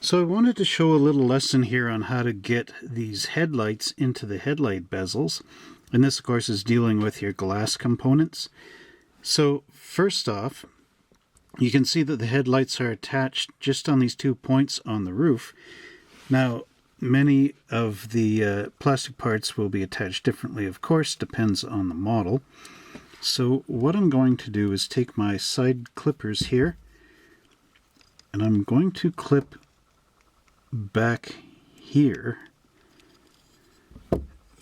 So I wanted to show a little lesson here on how to get these headlights into the headlight bezels. And this, of course, is dealing with your glass components. So first off, you can see that the headlights are attached just on these 2 points on the roof. Now, many of the plastic parts will be attached differently, of course, depends on the model. So what I'm going to do is take my side clippers here, and I'm going to clip back here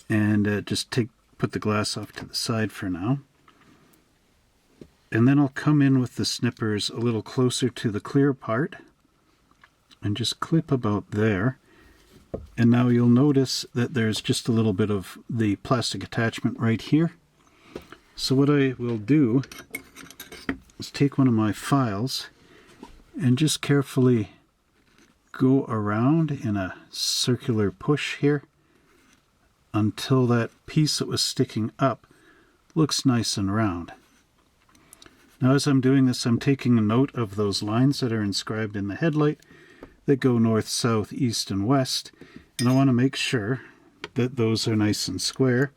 and just put the glass off to the side for now. And then I'll come in with the snippers a little closer to the clear part and just clip about there. And now you'll notice that there's just a little bit of the plastic attachment right here. So what I will do is take one of my files and just carefully go around in a circular push here until that piece that was sticking up looks nice and round. Now as I'm doing this, I'm taking a note of those lines that are inscribed in the headlight that go north, south, east, and west, and I want to make sure that those are nice and square.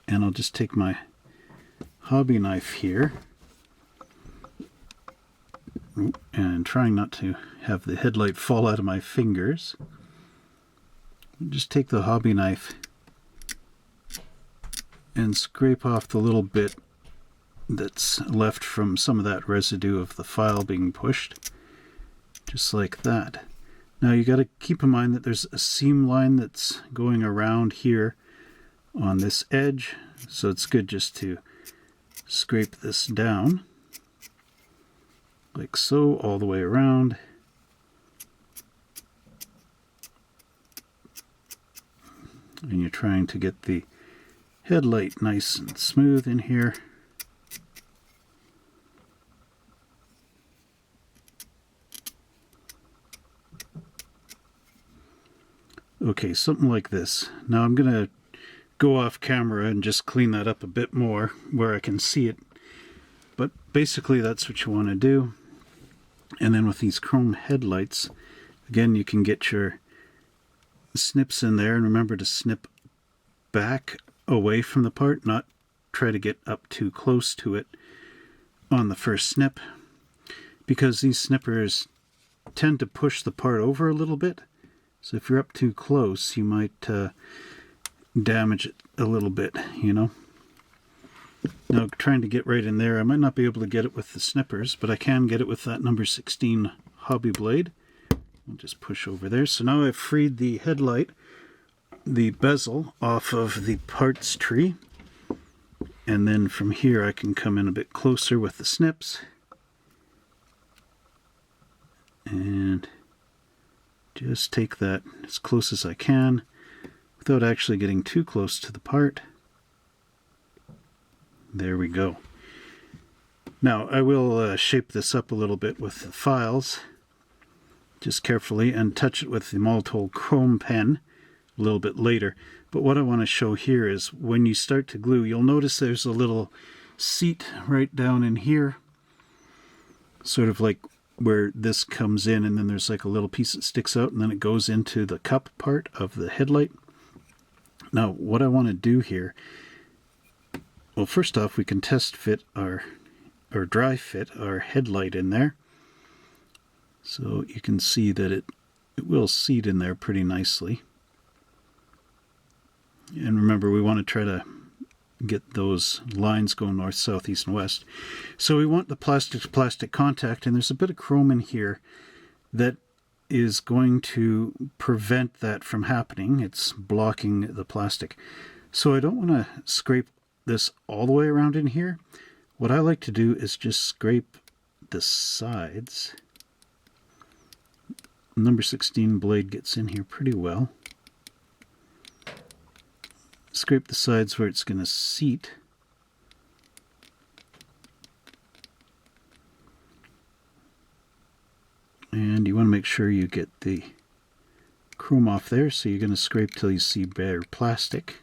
And I'll just take my hobby knife here, and trying not to have the headlight fall out of my fingers. Just take the hobby knife and scrape off the little bit that's left from some of that residue of the file being pushed, just like that. Now you got to keep in mind that there's a seam line that's going around here on this edge, so it's good just to scrape this down like so, all the way around. And you're trying to get the headlight nice and smooth in here. Okay, something like this. Now I'm going to go off camera and just clean that up a bit more where I can see it. But basically that's what you want to do. And then with these chrome headlights, again, you can get your snips in there, and remember to snip back away from the part, not try to get up too close to it on the first snip, because these snippers tend to push the part over a little bit. So if you're up too close, you might damage it a little bit, you know. Now trying to get right in there, I might not be able to get it with the snippers, but I can get it with that number 16 hobby blade. I'll just push over there. So now I've freed the headlight, the bezel, off of the parts tree. And then from here I can come in a bit closer with the snips. And just take that as close as I can without actually getting too close to the part. There we go. Now I will shape this up a little bit with the files, just carefully, and touch it with the Maltol chrome pen a little bit later. But what I want to show here is when you start to glue, you'll notice there's a little seat right down in here, sort of like where this comes in, and then there's like a little piece that sticks out, and then it goes into the cup part of the headlight. Now what I want to do here, well, first off, we can test fit or dry fit our headlight in there. So you can see that it will seat in there pretty nicely. And remember, we want to try to get those lines going north, south, east, and west. So we want the plastic to plastic contact, and there's a bit of chrome in here that is going to prevent that from happening. It's blocking the plastic. So I don't want to scrape this all the way around in here. What I like to do is just scrape the sides. Number 16 blade gets in here pretty well. Scrape the sides where it's going to seat. And you want to make sure you get the chrome off there, so you're going to scrape till you see bare plastic.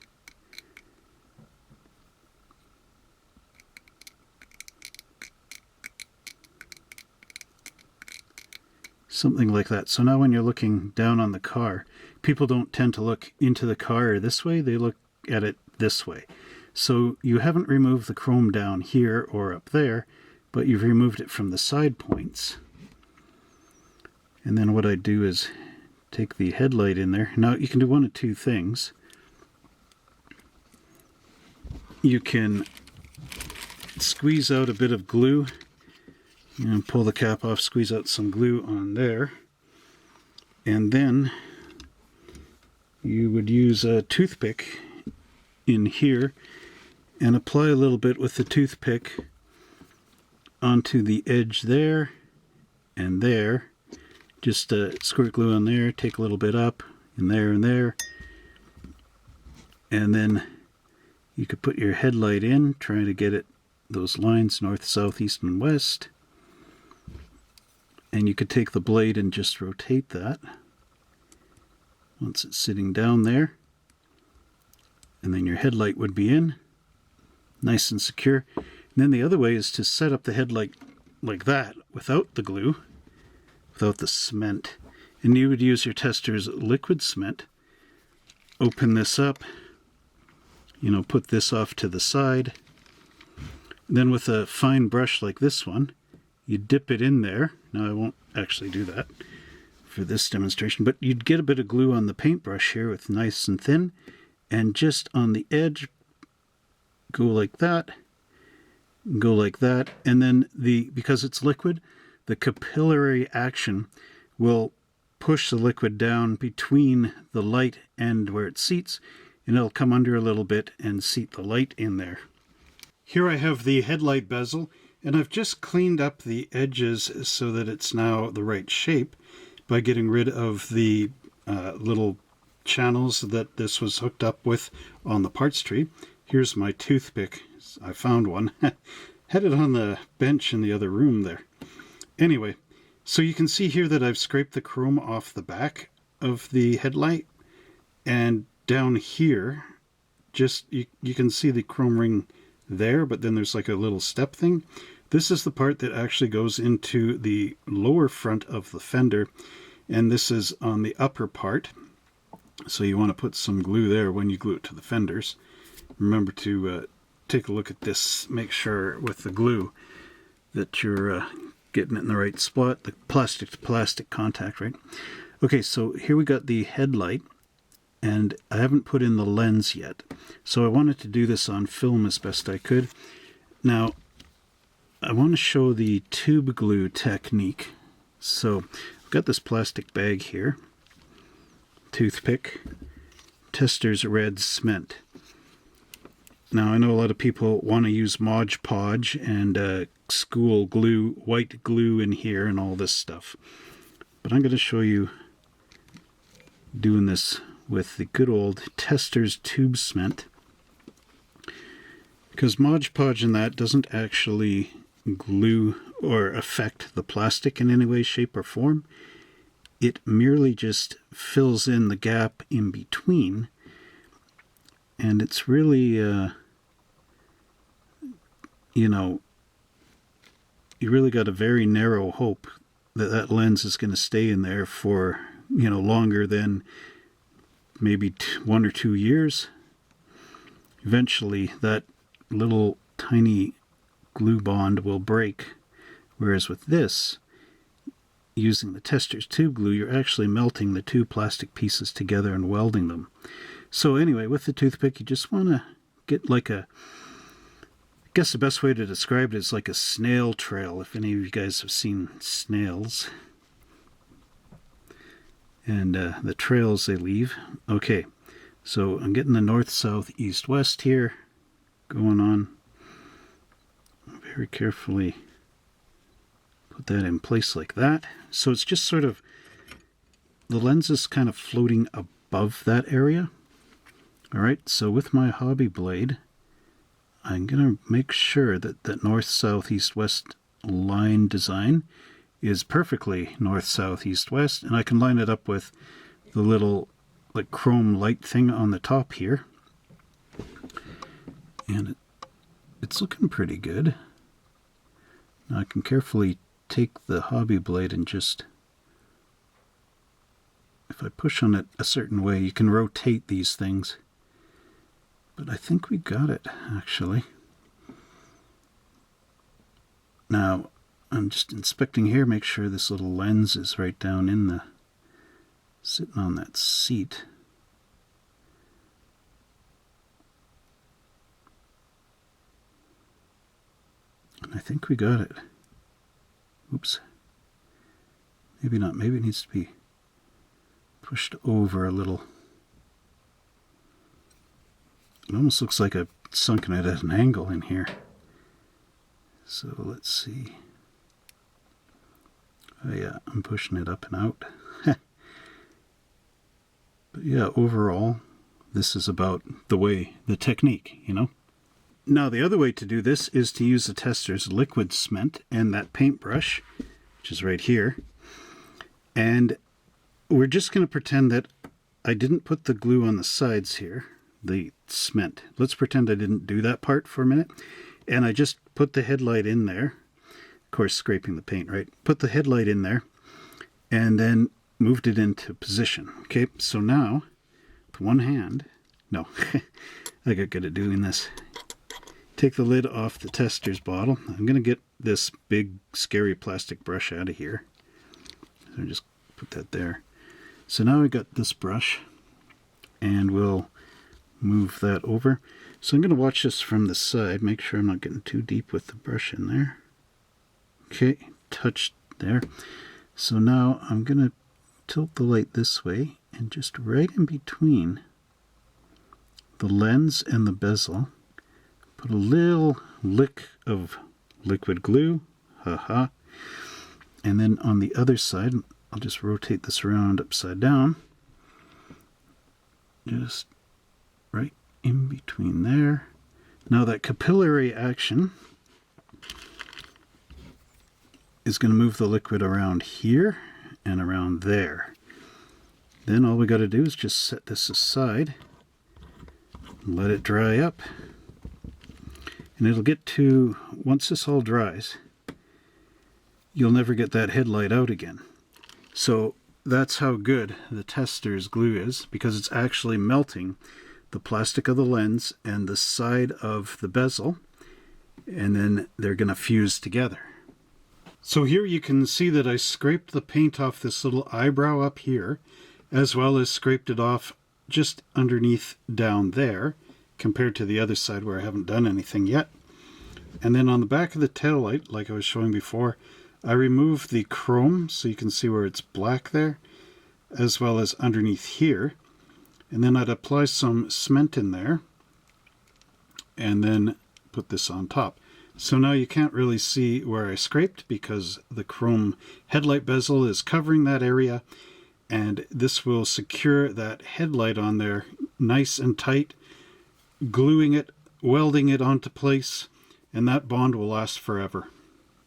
Something like that. So now when you're looking down on the car, people don't tend to look into the car this way, they look at it this way. So you haven't removed the chrome down here or up there, but you've removed it from the side points. And then what I do is take the headlight in there. Now you can do one of two things. You can squeeze out a bit of glue, pull the cap off, squeeze out some glue on there, and then you would use a toothpick in here and apply a little bit with the toothpick onto the edge there and there. Just squirt glue on there, take a little bit up and there, and then you could put your headlight in, trying to get it those lines north, south, east, and west. And you could take the blade and just rotate that once it's sitting down there. And then your headlight would be in, nice and secure. And then the other way is to set up the headlight like that, without the glue, without the cement. And you would use your Testors liquid cement. Open this up, put this off to the side. Then with a fine brush like this one, you dip it in there. Now I won't actually do that for this demonstration, but you'd get a bit of glue on the paintbrush here with nice and thin, and just on the edge, go like that, and then because it's liquid, the capillary action will push the liquid down between the light and where it seats, and it'll come under a little bit and seat the light in there. Here I have the headlight bezel, and I've just cleaned up the edges so that it's now the right shape by getting rid of the little channels that this was hooked up with on the parts tree. Here's my toothpick. I found one. Had it on the bench in the other room there. Anyway, so you can see here that I've scraped the chrome off the back of the headlight, and down here, just you can see the chrome ring there, but then there's like a little step thing. This is the part that actually goes into the lower front of the fender, and this is on the upper part. So you want to put some glue there when you glue it to the fenders. Remember to take a look at this, make sure with the glue that you're getting it in the right spot, the plastic to plastic contact, right? Okay, so here we got the headlight, and I haven't put in the lens yet. So I wanted to do this on film as best I could. Now, I want to show the tube glue technique. So I've got this plastic bag here, toothpick, Testors red cement. Now I know a lot of people want to use Mod Podge and school glue, white glue in here and all this stuff. But I'm going to show you doing this with the good old Testors tube cement, because Mod Podge and that doesn't actually glue or affect the plastic in any way, shape, or form. It merely just fills in the gap in between, and it's really you really got a very narrow hope that that lens is going to stay in there for longer than maybe 1 or 2 years. Eventually that little tiny glue bond will break, whereas with this, using the Testors tube glue, you're actually melting the two plastic pieces together and welding them. So anyway, with the toothpick, you just want to get like I guess the best way to describe it is like a snail trail, if any of you guys have seen snails. And the trails they leave. Okay, so I'm getting the north, south, east, west here going on. Very carefully put that in place like that. So it's just sort of, the lens is kind of floating above that area. Alright, so with my hobby blade, I'm going to make sure that that north, south, east, west line design is perfectly north, south, east, west, and I can line it up with the little like chrome light thing on the top here, and it's looking pretty good. Now I can carefully take the hobby blade and just if I push on it a certain way, you can rotate these things. But I think we got it, actually. Now, I'm just inspecting here, make sure this little lens is right down in the, sitting on that seat. And I think we got it. Oops. Maybe not. Maybe it needs to be pushed over a little. It almost looks like I've sunken it at an angle in here. So let's see. Oh yeah, I'm pushing it up and out. But yeah, overall, this is about the technique, you know. Now the other way to do this is to use the Testors liquid cement and that paintbrush, which is right here. And we're just going to pretend that I didn't put the glue on the sides here, the cement. Let's pretend I didn't do that part for a minute. And I just put the headlight in there. Of course, scraping the paint, right? Put the headlight in there and then moved it into position. Okay, so now, with one hand, no, I got good at doing this. Take the lid off the Testors bottle. I'm going to get this big, scary plastic brush out of here. So just put that there. So now we got this brush, and we'll move that over. So I'm going to watch this from the side, make sure I'm not getting too deep with the brush in there. Okay, touched there. So now I'm going to tilt the light this way, and just right in between the lens and the bezel, put a little lick of liquid glue, haha. And then on the other side, I'll just rotate this around upside down. Just right in between there. Now that capillary action is going to move the liquid around here and around there. Then all we got to do is just set this aside and let it dry up. And it'll get to, once this all dries, you'll never get that headlight out again. So that's how good the Testors glue is, because it's actually melting the plastic of the lens and the side of the bezel, and then they're going to fuse together. So here you can see that I scraped the paint off this little eyebrow up here, as well as scraped it off just underneath down there, compared to the other side where I haven't done anything yet. And then on the back of the tail light, like I was showing before, I removed the chrome so you can see where it's black there, as well as underneath here. And then I'd apply some cement in there and then put this on top. So now you can't really see where I scraped because the chrome headlight bezel is covering that area, and this will secure that headlight on there nice and tight, gluing it, welding it onto place, and that bond will last forever.